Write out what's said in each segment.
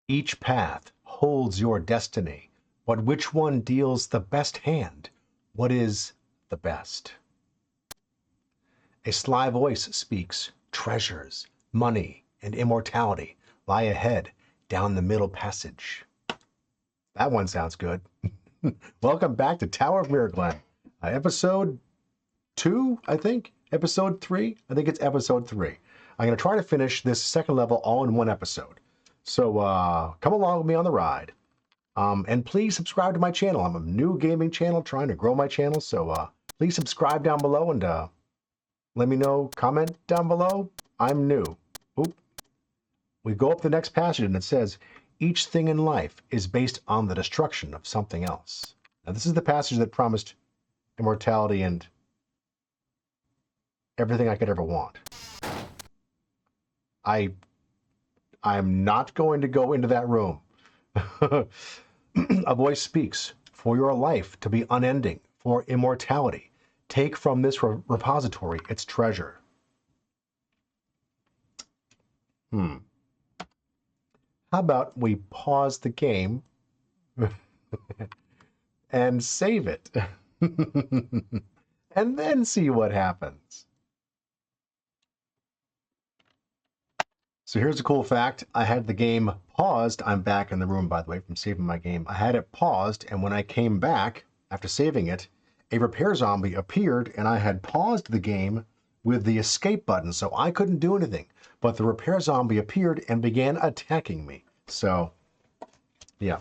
Each path holds your destiny, but which one deals the best hand? What is the best? A sly voice speaks, treasures, money, and immortality lie ahead down the middle passage. That one sounds good. Welcome back to Tower of Myraglen. Episode 2, I think? Episode 3? I think it's episode 3. I'm going to try to finish this second level all in one episode. So come along with me on the ride. And please subscribe to my channel. I'm a new gaming channel trying to grow my channel. So please subscribe down below and let me know. Comment down below. I'm new. Oop. We go up the next passage and it says, each thing in life is based on the destruction of something else. Now this is the passage that promised immortality and everything I could ever want. I'm not going to go into that room. A voice speaks, for your life to be unending, for immortality. Take from this repository its treasure. How about we pause the game and save it? And then see what happens. So here's a cool fact. I had the game paused. I'm back in the room, by the way, from saving my game. I had it paused, and when I came back, after saving it, a repair zombie appeared, and I had paused the game with the escape button, so I couldn't do anything. But the repair zombie appeared and began attacking me. So, yeah.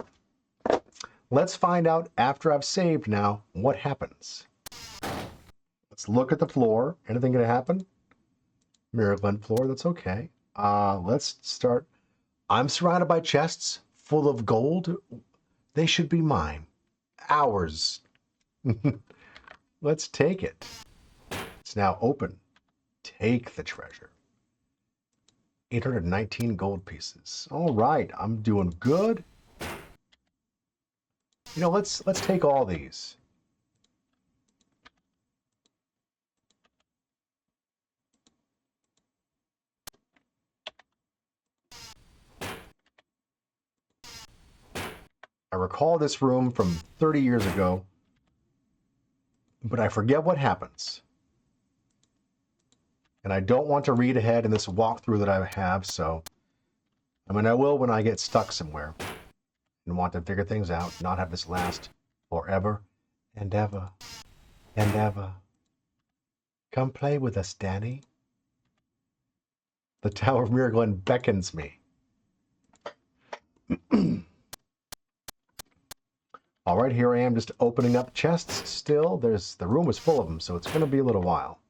Let's find out, after I've saved now, what happens. Let's look at the floor. Anything gonna happen? Myraglen floor, that's okay. Let's start. I'm surrounded by chests full of gold. They should be mine. Ours. Let's take it. It's now open. Take the treasure. 819 gold pieces. All right, I'm doing good. You know, let's take all these. I recall this room from 30 years ago, but I forget what happens. And I don't want to read ahead in this walkthrough that I have, so I mean, I will when I get stuck somewhere and want to figure things out, not have this last forever and ever and ever. Come play with us, Danny. The Tower of Myraglen beckons me. All right, here I am just opening up chests still. The room is full of them, so it's going to be a little while.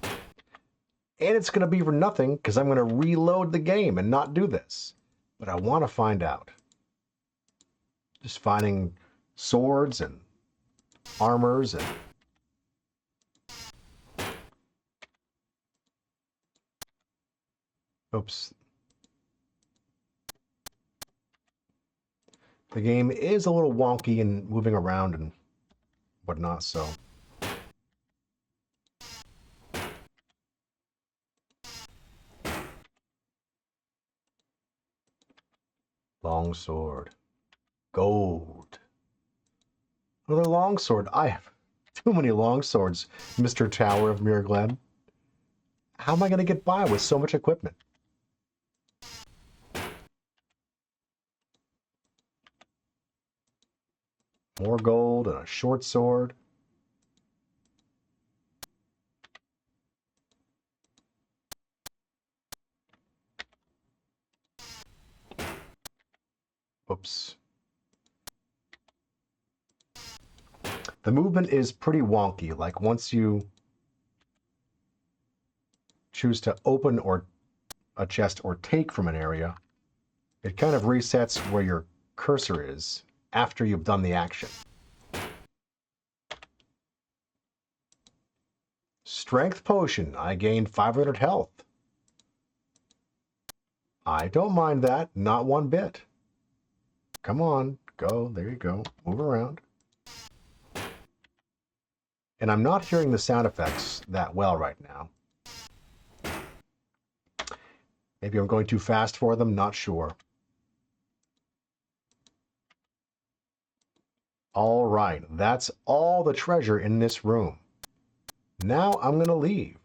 And it's going to be for nothing because I'm going to reload the game and not do this. But I want to find out. Just finding swords and armors and... Oops. The game is a little wonky and moving around and whatnot, so... Long sword. Gold. Another long sword. I have too many long swords, Mr. Tower of Myraglen. How am I going to get by with so much equipment? More gold and a short sword. Oops. The movement is pretty wonky. Like once you choose to open or a chest or take from an area, it kind of resets where your cursor is after you've done the action. Strength potion. I gained 500 health. I don't mind that, not one bit. Come on, go, there you go, move around. And I'm not hearing the sound effects that well right now. Maybe I'm going too fast for them, not sure. All right, that's all the treasure in this room. Now I'm going to leave.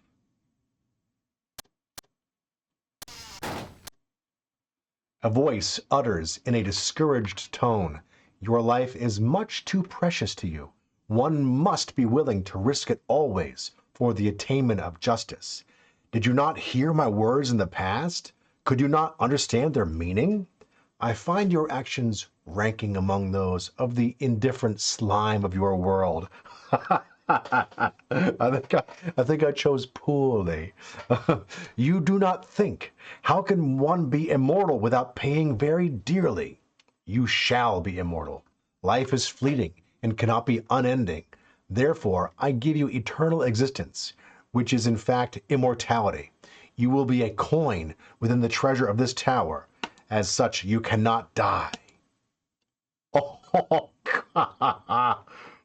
A voice utters in a discouraged tone, "Your life is much too precious to you. One must be willing to risk it always for the attainment of justice. Did you not hear my words in the past? Could you not understand their meaning? I find your actions ranking among those of the indifferent slime of your world." I think I chose poorly. "You do not think. How can one be immortal without paying very dearly? You shall be immortal. Life is fleeting and cannot be unending. Therefore, I give you eternal existence, which is in fact immortality. You will be a coin within the treasure of this tower. As such, you cannot die." Oh,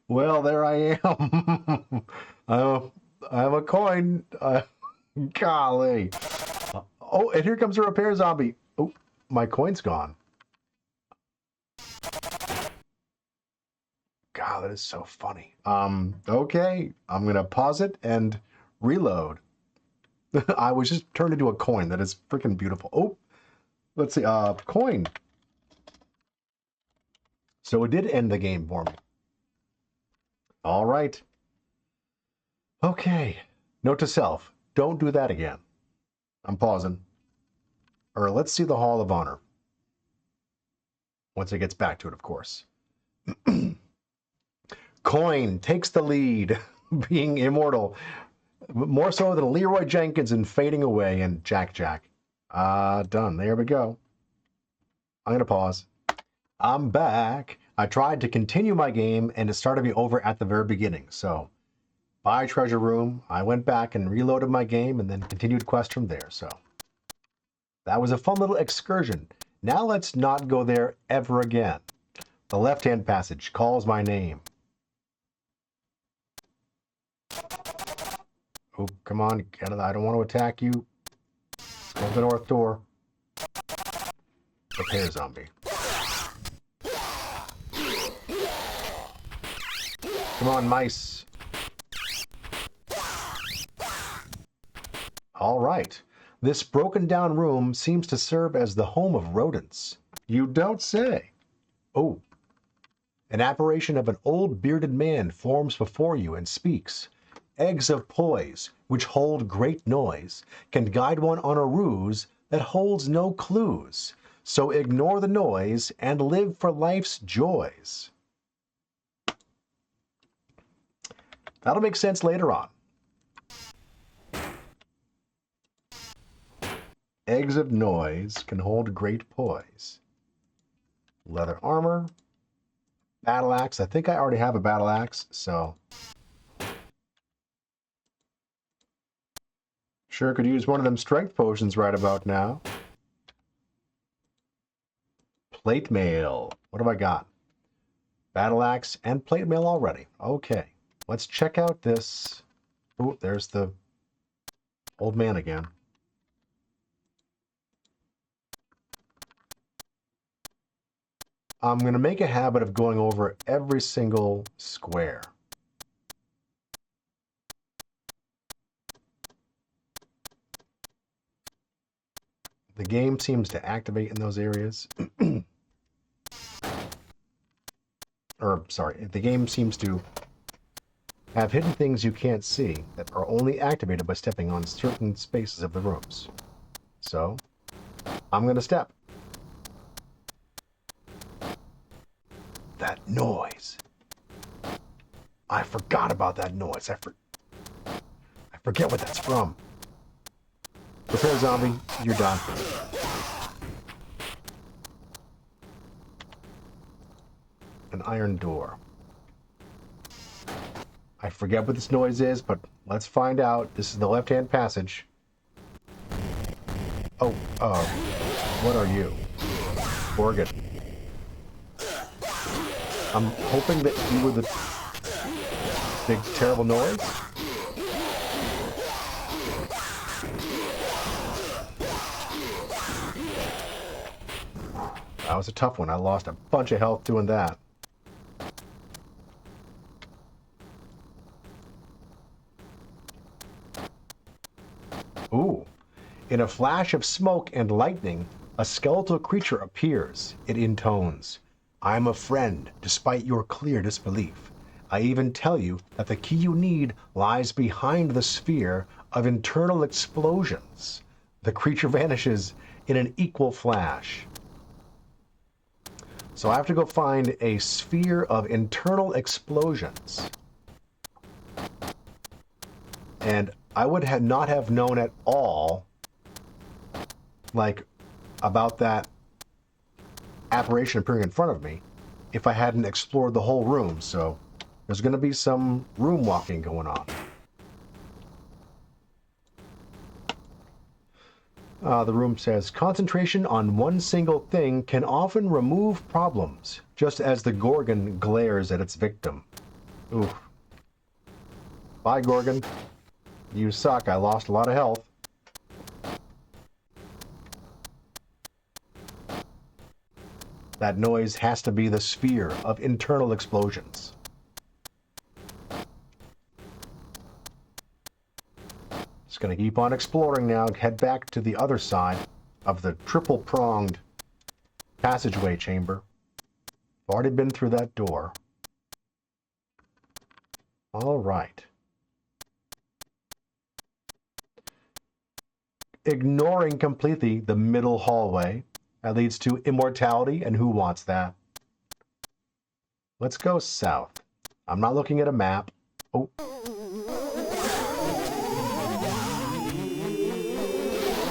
well, there I am. I'm a coin. Golly. Oh, and here comes a repair zombie. Oh, my coin's gone. God, that is so funny. Okay, I'm gonna pause it and reload. I was just turned into a coin. That is freaking beautiful. Oh, let's see. Coin. So it did end the game for me. All right. Okay. Note to self: don't do that again. I'm pausing. Or let's see the Hall of Honor. Once it gets back to it, of course. Coin takes the lead, being immortal. More so than Leroy Jenkins in Fading Away and Jack Jack. Done. There we go. I'm going to pause. I'm back. I tried to continue my game and it started me over at the very beginning. So, by treasure room, I went back and reloaded my game and then continued quest from there. So, that was a fun little excursion. Now let's not go there ever again. The left-hand passage calls my name. Oh, come on, get it. I don't want to attack you. Go to the north door. Repair zombie. Come on, mice. All right. This broken down room seems to serve as the home of rodents. You don't say. Oh. An apparition of an old bearded man forms before you and speaks. Eggs of poise, which hold great noise, can guide one on a ruse that holds no clues. So ignore the noise and live for life's joys. That'll make sense later on. Eggs of noise can hold great poise. Leather armor. Battle axe. I think I already have a battle axe, so sure could use one of them strength potions right about now. Plate mail. What have I got? Battle axe and plate mail already. Okay. Let's check out this. Oh, there's the old man again. I'm going to make a habit of going over every single square. The game seems to activate in those areas. Or, sorry, the game seems to have hidden things you can't see that are only activated by stepping on certain spaces of the rooms. So, I'm going to step. That noise. I forgot about that noise. I forget what that's from. Repair zombie, you're done. An iron door. I forget what this noise is, but let's find out. This is the left-hand passage. Oh, what are you? Gorgon. I'm hoping that you were the big, terrible noise. That was a tough one. I lost a bunch of health doing that. In a flash of smoke and lightning, a skeletal creature appears. It intones, "I'm a friend, despite your clear disbelief. I even tell you that the key you need lies behind the sphere of internal explosions." The creature vanishes in an equal flash. So I have to go find a sphere of internal explosions. And I would not have known at all, like, about that apparition appearing in front of me if I hadn't explored the whole room. So there's going to be some room walking going on. The room says, concentration on one single thing can often remove problems, just as the Gorgon glares at its victim. Ooh. Bye, Gorgon. You suck. I lost a lot of health. That noise has to be the sphere of internal explosions. Just going to keep on exploring now. Head back to the other side of the triple-pronged passageway chamber. I've already been through that door. All right. Ignoring completely the middle hallway. That leads to immortality, and who wants that? Let's go south. I'm not looking at a map. Oh.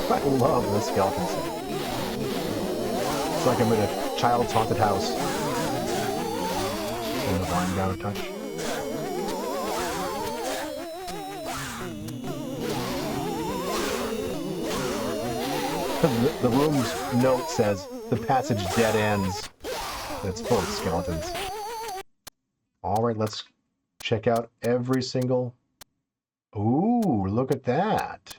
I love the skeleton city. It's like I'm in a child's haunted house. And the line down a touch. The room's note says, the passage dead ends. It's full of skeletons. Alright, let's check out every single... Ooh, look at that.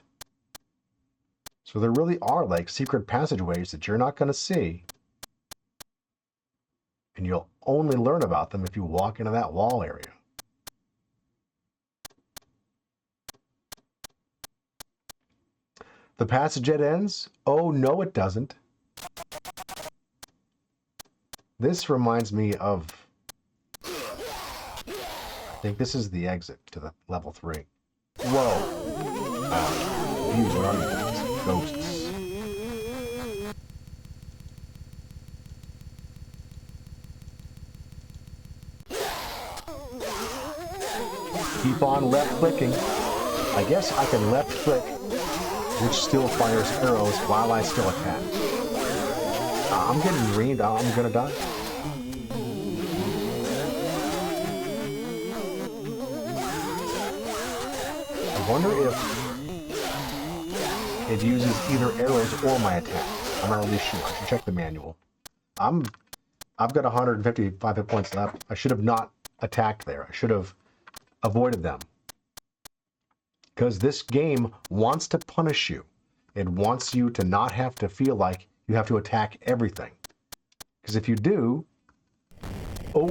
So there really are like secret passageways that you're not going to see. And you'll only learn about them if you walk into that wall area. The passage dead ends? Oh, no, it doesn't. This reminds me of... I think this is the exit to the level 3. Whoa. Views, what are you guys? Ghosts. Keep on left clicking. I guess I can left click, which still fires arrows while I still attack. I'm getting greened. I'm gonna die. I wonder if it uses either arrows or my attack. I'm not really sure. I should check the manual. I've got 155 hit points left. I should have not attacked there. I should have avoided them. Because this game wants to punish you. It wants you to not have to feel like you have to attack everything. Because if you do... we're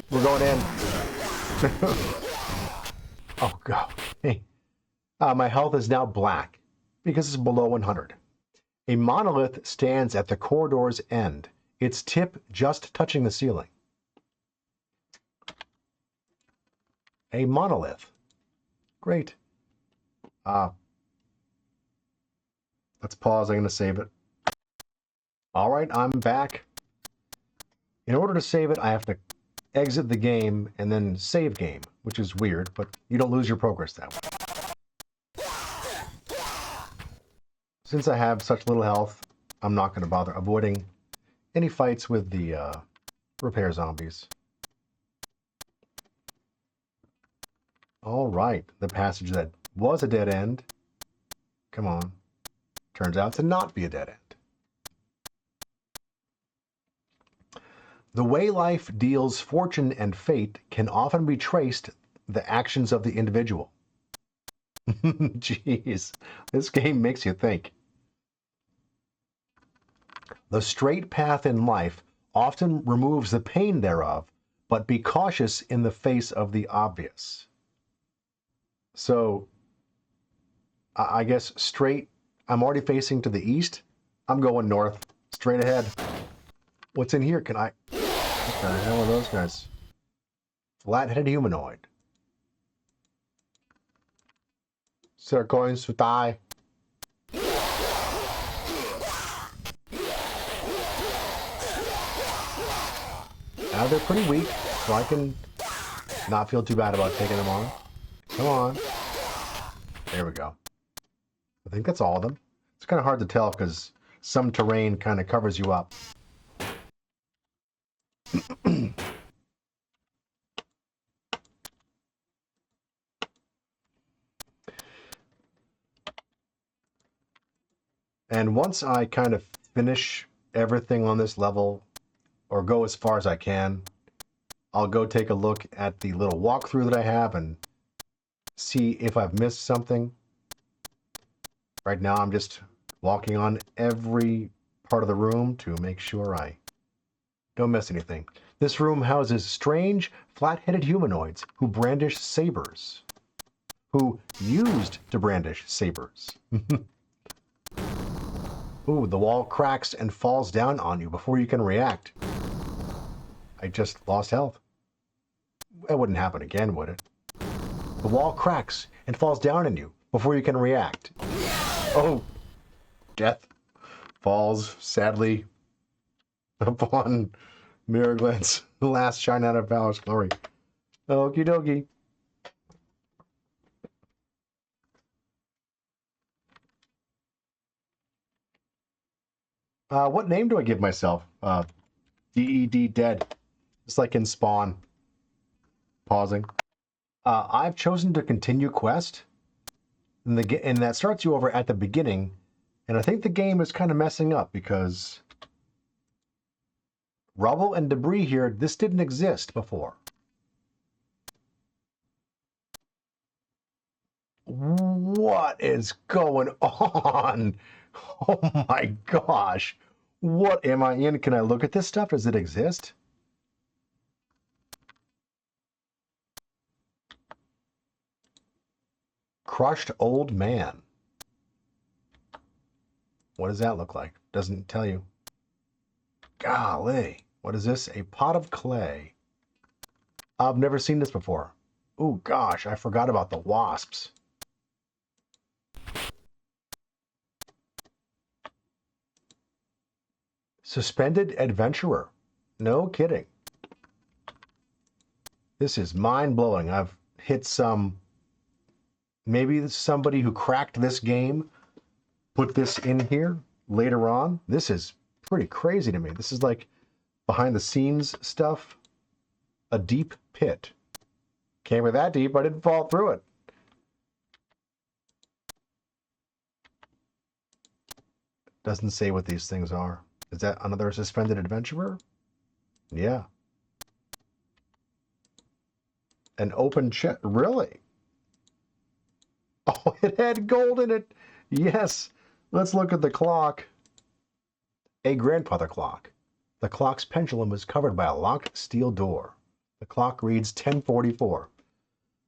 going in. Oh, God. Hey. My health is now black because it's below 100. A monolith stands at the corridor's end, its tip just touching the ceiling. A monolith. Great. Let's pause. I'm going to save it. All right, I'm back. In order to save it, I have to exit the game and then save game, which is weird, but you don't lose your progress that way. Since I have such little health, I'm not going to bother avoiding any fights with the repair zombies. All right, the passage that was a dead end, come on, turns out to not be a dead end. The way life deals fortune and fate can often be traced the actions of the individual. Jeez, this game makes you think. The straight path in life often removes the pain thereof, but be cautious in the face of the obvious. So, I guess straight. I'm already facing to the east. I'm going north. Straight ahead. What's in here? Can I... What the hell are those guys? Flat-headed humanoid. Sircoin Sutai. Now they're pretty weak, so I can not feel too bad about taking them on. Come on. There we go. I think that's all of them. It's kind of hard to tell because some terrain kind of covers you up. And once I kind of finish everything on this level, or go as far as I can, I'll go take a look at the little walkthrough that I have and see if I've missed something. Right now I'm just walking on every part of the room to make sure I don't miss anything. This room houses strange, flat-headed humanoids who brandish sabers. Who used to brandish sabers. Ooh, the wall cracks and falls down on you before you can react. I just lost health. That wouldn't happen again, would it? The wall cracks and falls down on you before you can react. Oh, death falls sadly upon Myraglen's last shine out of Valor's glory. Okie dokie. What name do I give myself? DED dead. Just like in Spawn. Pausing. I've chosen to continue quest. And that starts you over at the beginning. And I think the game is kind of messing up because rubble and debris here, this didn't exist before. What is going on? Oh my gosh. What am I in? Can I look at this stuff? Does it exist? Crushed old man. What does that look like? Doesn't tell you. Golly. What is this? A pot of clay. I've never seen this before. Oh gosh, I forgot about the wasps. Suspended adventurer. No kidding. This is mind-blowing. I've hit some... Maybe somebody who cracked this game put this in here later on. This is pretty crazy to me. This is like behind-the-scenes stuff. A deep pit. Can't be that deep. I didn't fall through it. Doesn't say what these things are. Is that another suspended adventurer? Yeah. An open chest. Really? Oh, it had gold in it. Yes. Let's look at the clock. A grandfather clock. The clock's pendulum is covered by a locked steel door. The clock reads 10:44.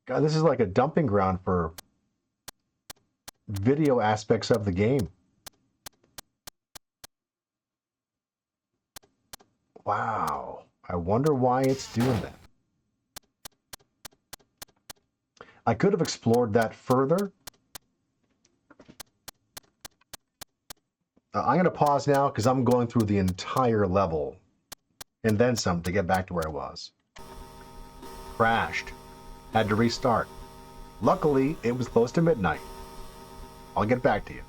God, this is like a dumping ground for video aspects of the game. Wow. I wonder why it's doing that. I could have explored that further. I'm going to pause now because I'm going through the entire level and then some to get back to where I was. Crashed. Had to restart. Luckily, it was close to midnight. I'll get back to you.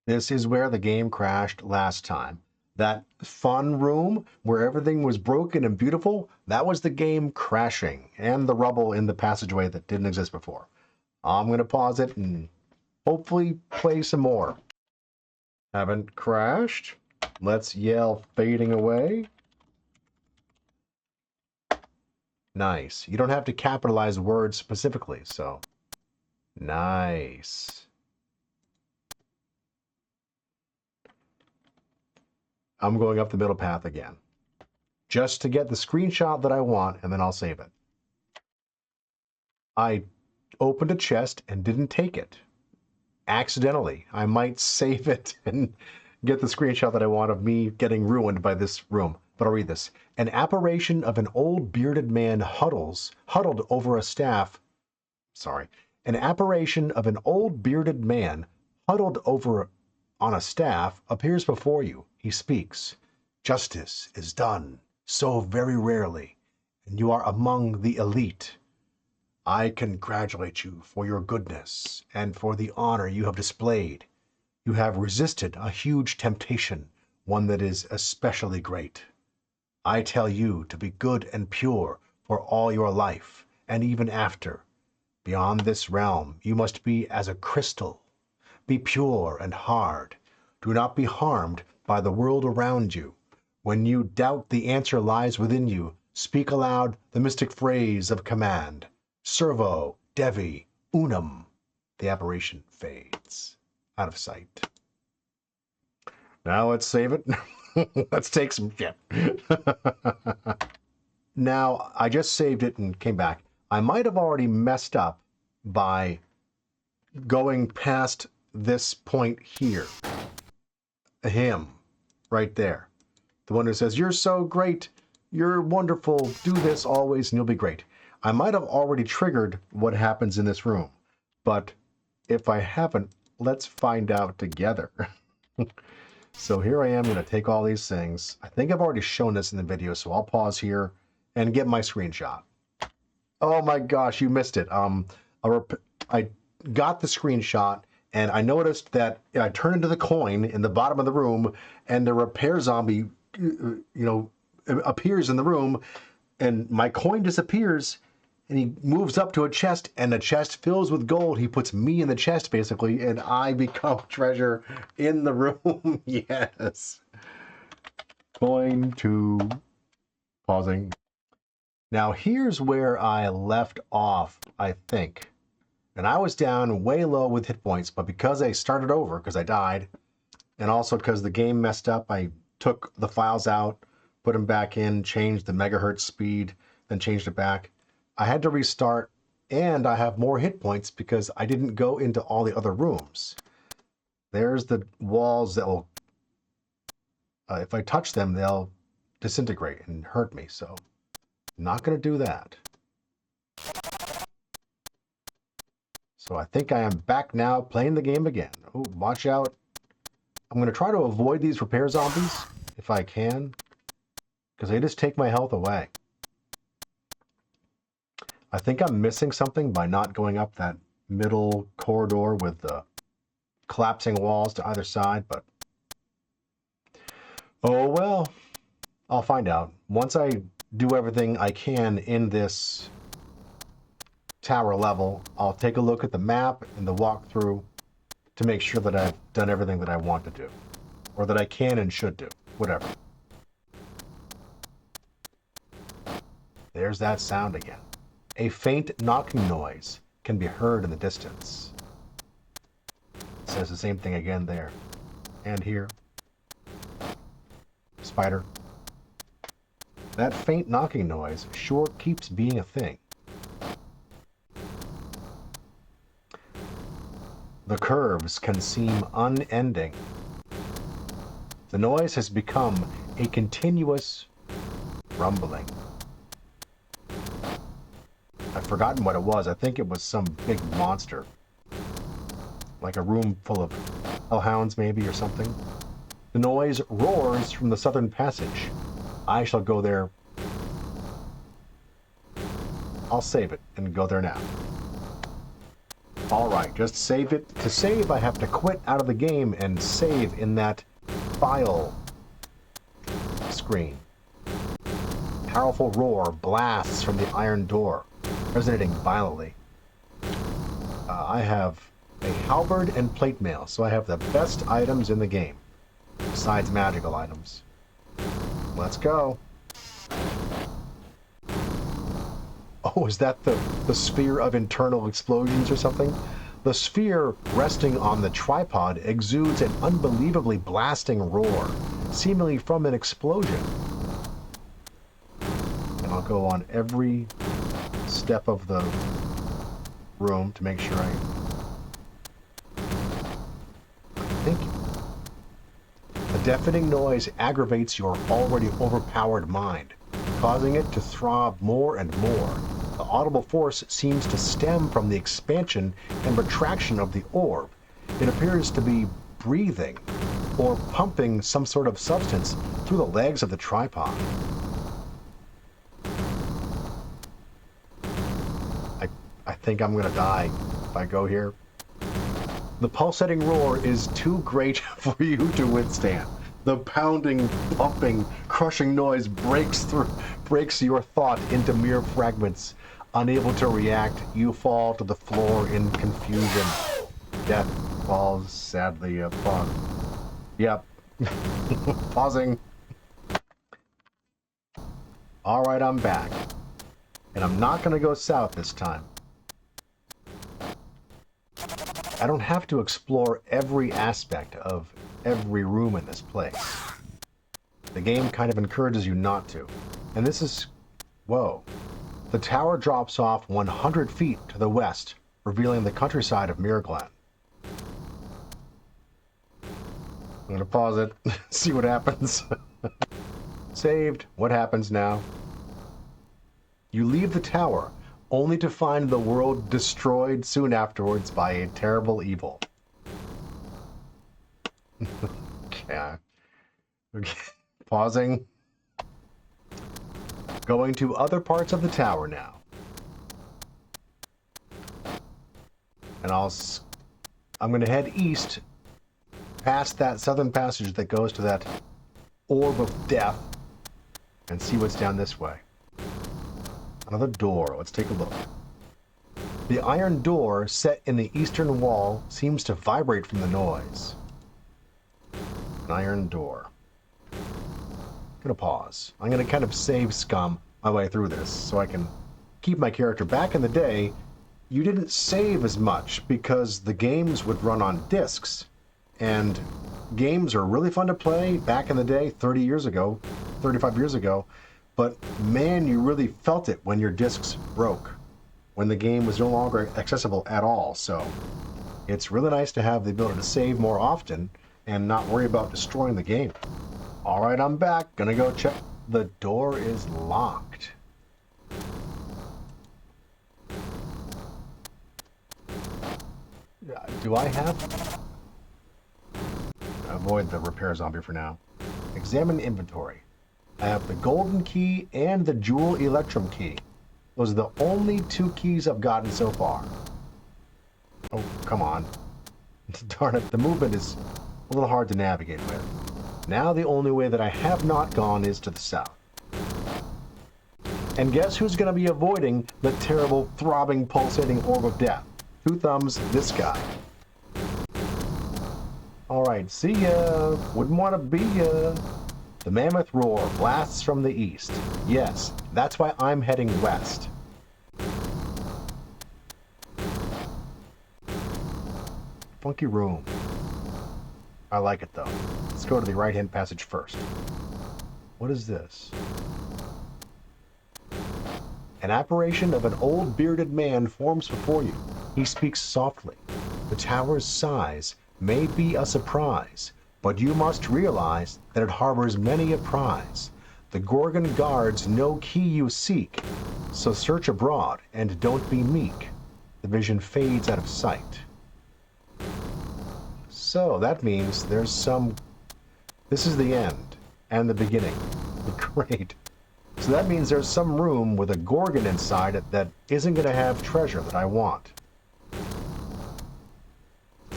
This is where the game crashed last time. That fun room where everything was broken and beautiful, that was the game crashing and the rubble in the passageway that didn't exist before. I'm going to pause it and hopefully play some more. Haven't crashed. Let's yell fading away. Nice. You don't have to capitalize words specifically, so nice. I'm going up the middle path again, just to get the screenshot that I want, and then I'll save it. I opened a chest and didn't take it. accidentally. I might save it and get the screenshot that I want of me getting ruined by this room. But I'll read this. An apparition of an old bearded man huddled over a staff. Sorry. An apparition of an old bearded man huddled over on a staff appears before you. He speaks. Justice is done so very rarely, and you are among the elite. I congratulate you for your goodness and for the honor you have displayed. You have resisted a huge temptation, one that is especially great. I tell you to be good and pure for all your life, and even after. Beyond this realm, you must be as a crystal. Be pure and hard. Do not be harmed by the world around you. When you doubt the answer lies within you, speak aloud the mystic phrase of command. Servo Devy Unum. The apparition fades out of sight. Now let's save it. Let's take some shit. Now, I just saved it and came back. I might have already messed up by going past this point here. Him, right there. The one who says, you're so great, you're wonderful, do this always and you'll be great. I might have already triggered what happens in this room, but if I haven't, let's find out together. So here I am going to take all these things. I think I've already shown this in the video, so I'll pause here and get my screenshot. Oh my gosh, you missed it. I got the screenshot and I noticed that I turned into the coin in the bottom of the room and the repair zombie, appears in the room and my coin disappears and he moves up to a chest and the chest fills with gold. He puts me in the chest basically and I become treasure in the room. Yes. Going to pausing. Now here's where I left off, I think. And I was down way low with hit points, but because I started over, because I died, and also because the game messed up, I took the files out, put them back in, changed the megahertz speed, then changed it back. I had to restart, and I have more hit points because I didn't go into all the other rooms. There's the walls that will, if I touch them, they'll disintegrate and hurt me, so not going to do that. So I think I am back now playing the game again. Oh, watch out. I'm going to try to avoid these repair zombies if I can, because they just take my health away. I think I'm missing something by not going up that middle corridor with the collapsing walls to either side, but oh well, I'll find out. Once I do everything I can in this tower level, I'll take a look at the map and the walkthrough to make sure that I've done everything that I want to do, or that I can and should do, whatever. There's that sound again. A faint knocking noise can be heard in the distance. It says the same thing again there. And here. Spider. That faint knocking noise sure keeps being a thing. The curves can seem unending. The noise has become a continuous rumbling. I've forgotten what it was. I think it was some big monster. Like a room full of hellhounds maybe or something. The noise roars from the southern passage. I shall go there. I'll save it and go there now. Alright, just save it. To save, I have to quit out of the game and save in that file screen. Powerful roar blasts from the iron door, resonating violently. I have a halberd and plate mail, so I have the best items in the game, besides magical items. Let's go. Oh, is that the sphere of internal explosions or something? The sphere resting on the tripod exudes an unbelievably blasting roar, seemingly from an explosion. And I'll go on every step of the room to make sure I deafening noise aggravates your already overpowered mind, causing it to throb more and more. The audible force seems to stem from the expansion and retraction of the orb. It appears to be breathing or pumping some sort of substance through the legs of the tripod. I think I'm gonna die if I go here. The pulsating roar is too great for you to withstand. The pounding, pumping, crushing noise breaks your thought into mere fragments. Unable to react, you fall to the floor in confusion. Death falls sadly upon. Yep. Pausing. Alright, I'm back. And I'm not gonna go south this time. I don't have to explore every aspect of every room in this place. The game kind of encourages you not to. And this is... whoa. The tower drops off 100 feet to the west, revealing the countryside of Myraglen. I'm gonna pause it, see what happens. Saved. What happens now? You leave the tower, only to find the world destroyed soon afterwards by a terrible evil. Yeah. Okay. Pausing. Going to other parts of the tower now. And I'm going to head east past that southern passage that goes to that orb of death and see what's down this way. Another door. Let's take a look. The iron door set in the eastern wall seems to vibrate from the noise. An iron door. I'm gonna pause. I'm gonna kind of save scum my way through this so I can keep my character. Back in the day, you didn't save as much because the games would run on discs. And games are really fun to play back in the day, 30 years ago, 35 years ago. But man, you really felt it when your discs broke, when the game was no longer accessible at all. So it's really nice to have the ability to save more often and not worry about destroying the game. All right, I'm back. Gonna go check. The door is locked. Do I have... Avoid the repair zombie for now. Examine inventory. I have the golden key and the jewel electrum key. Those are the only two keys I've gotten so far. Oh, come on. Darn it, the movement is a little hard to navigate with. Now the only way that I have not gone is to the south. And guess who's going to be avoiding the terrible, throbbing, pulsating orb of death? Two thumbs, this guy. Alright, see ya. Wouldn't want to be ya. The mammoth roar blasts from the east. Yes, that's why I'm heading west. Funky room. I like it though. Let's go to the right-hand passage first. What is this? An apparition of an old bearded man forms before you. He speaks softly. The tower's size may be a surprise, but you must realize that it harbors many a prize. The Gorgon guards no key you seek, so search abroad and don't be meek. The vision fades out of sight. So that means there's some... This is the end and the beginning. Great. So that means there's some room with a Gorgon inside it that isn't going to have treasure that I want.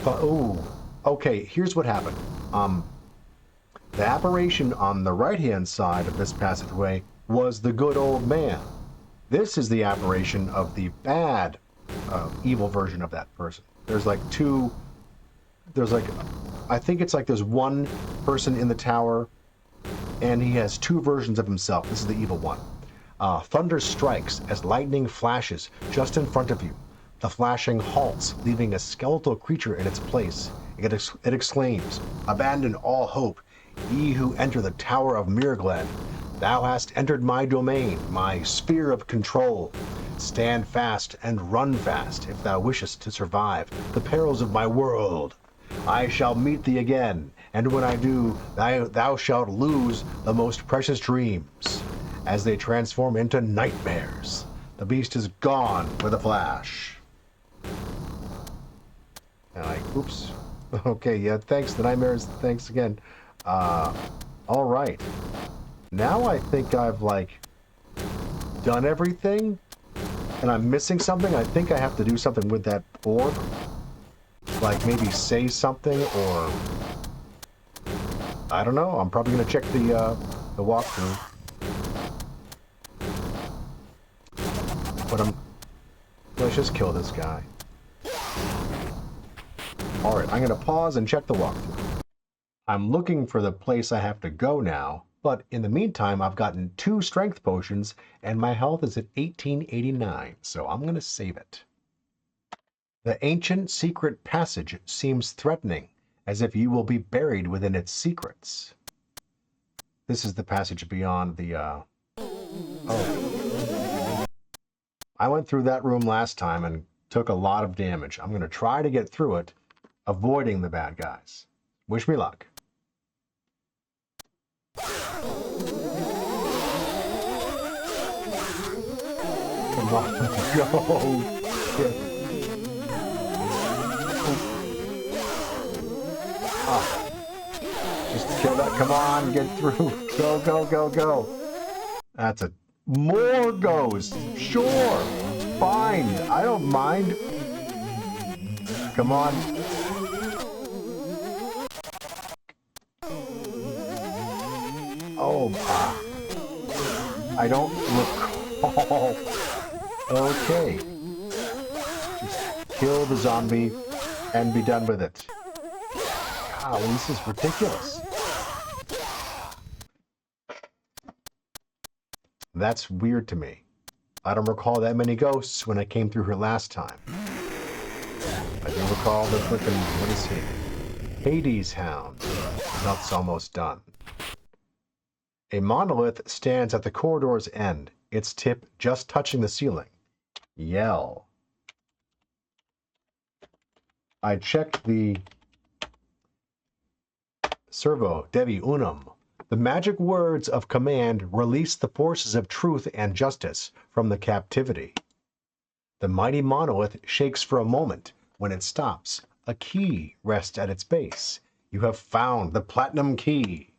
Oh, okay, here's what happened. The apparition on the right-hand side of this passageway was the good old man. This is the apparition of the bad, evil version of that person. There's like two... There's like... I think it's like there's one person in the tower, and he has two versions of himself. This is the evil one. Thunder strikes as lightning flashes just in front of you. The flashing halts, leaving a skeletal creature in its place. It exclaims, "Abandon all hope, ye who enter the Tower of Myraglen. Thou hast entered my domain, my sphere of control. Stand fast and run fast if thou wishest to survive the perils of my world. I shall meet thee again, And when I do, thou shalt lose the most precious dreams, as they transform into nightmares. The beast is gone with a flash. And oops. Okay, yeah, thanks, the nightmares, thanks again. All right. Now I think I've, done everything, and I'm missing something. I think I have to do something with that orb. Like, maybe say something, or... I don't know. I'm probably going to check the walkthrough. But let's just kill this guy. Alright, I'm going to pause and check the walkthrough. I'm looking for the place I have to go now, but in the meantime, I've gotten 2 strength potions, and my health is at 1889, so I'm going to save it. The ancient secret passage seems threatening, as if you will be buried within its secrets. This is the passage beyond the, Oh. I went through that room last time and took a lot of damage. I'm going to try to get through it, avoiding the bad guys. Wish me luck. Come on, go! Just kill that. Come on, get through. Go, go, go, go. That's a... More goes. Sure. Fine. I don't mind. Come on. Oh, I don't recall. Okay. Just kill the zombie and be done with it. Wow, this is ridiculous. That's weird to me. I don't recall that many ghosts when I came through here last time. I do recall the frickin', what is he? Hades Hound. That's almost done. A monolith stands at the corridor's end, its tip just touching the ceiling. Yell. I checked the Servo Devy Unum. The magic words of command release the forces of truth and justice from the captivity. The mighty monolith shakes for a moment. When it stops, a key rests at its base. You have found the platinum key.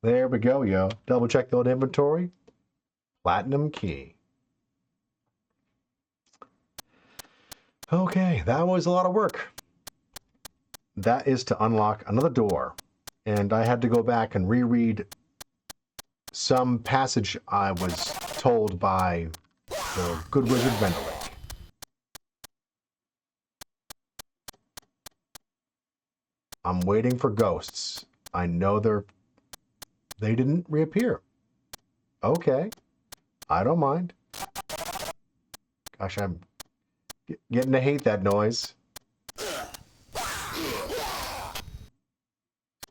There we go, yo. Double check the old inventory. Platinum key. Okay, that was a lot of work. That is to unlock another door. And I had to go back and reread some passage I was told by the good wizard Vendelick. I'm waiting for ghosts. I know they didn't reappear. Okay. I don't mind. Gosh, I'm getting to hate that noise.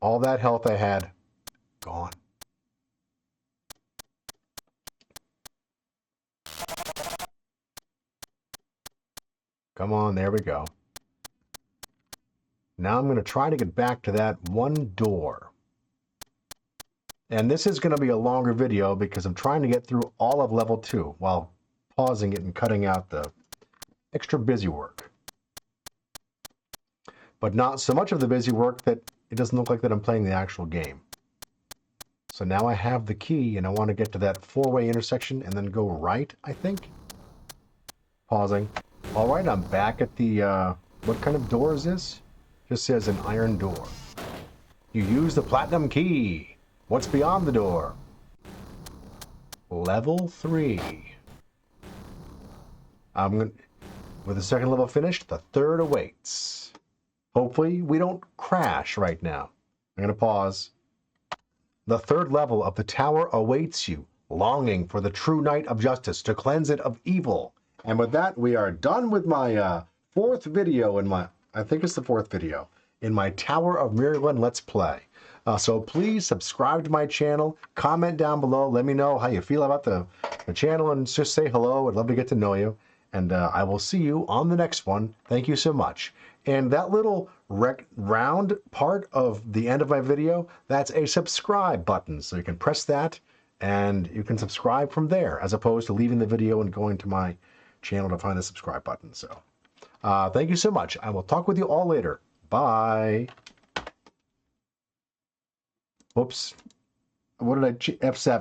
All that health I had, gone. Come on, there we go. Now I'm going to try to get back to that one door. And this is going to be a longer video because I'm trying to get through all of level 2 while pausing it and cutting out the extra busy work. But not so much of the busy work that it doesn't look like that I'm playing the actual game. So now I have the key and I want to get to that 4-way intersection and then go right, I think. Pausing. All right, I'm back at the, what kind of door is this? Just says an iron door. You use the platinum key. What's beyond the door? Level 3. With the second level finished, the third awaits. Hopefully, we don't crash right now. I'm going to pause. The third level of the tower awaits you, longing for the true night of justice to cleanse it of evil. And with that, we are done with my fourth video in my, I think it's the fourth video, in my Tower of Myraglen Let's Play. So please subscribe to my channel, comment down below, let me know how you feel about the channel, and just say hello. I'd love to get to know you. And I will see you on the next one. Thank you so much. And that little round part of the end of my video, that's a subscribe button. So you can press that and you can subscribe from there, as opposed to leaving the video and going to my channel to find the subscribe button. So thank you so much. I will talk with you all later. Bye. Whoops. What did I F7?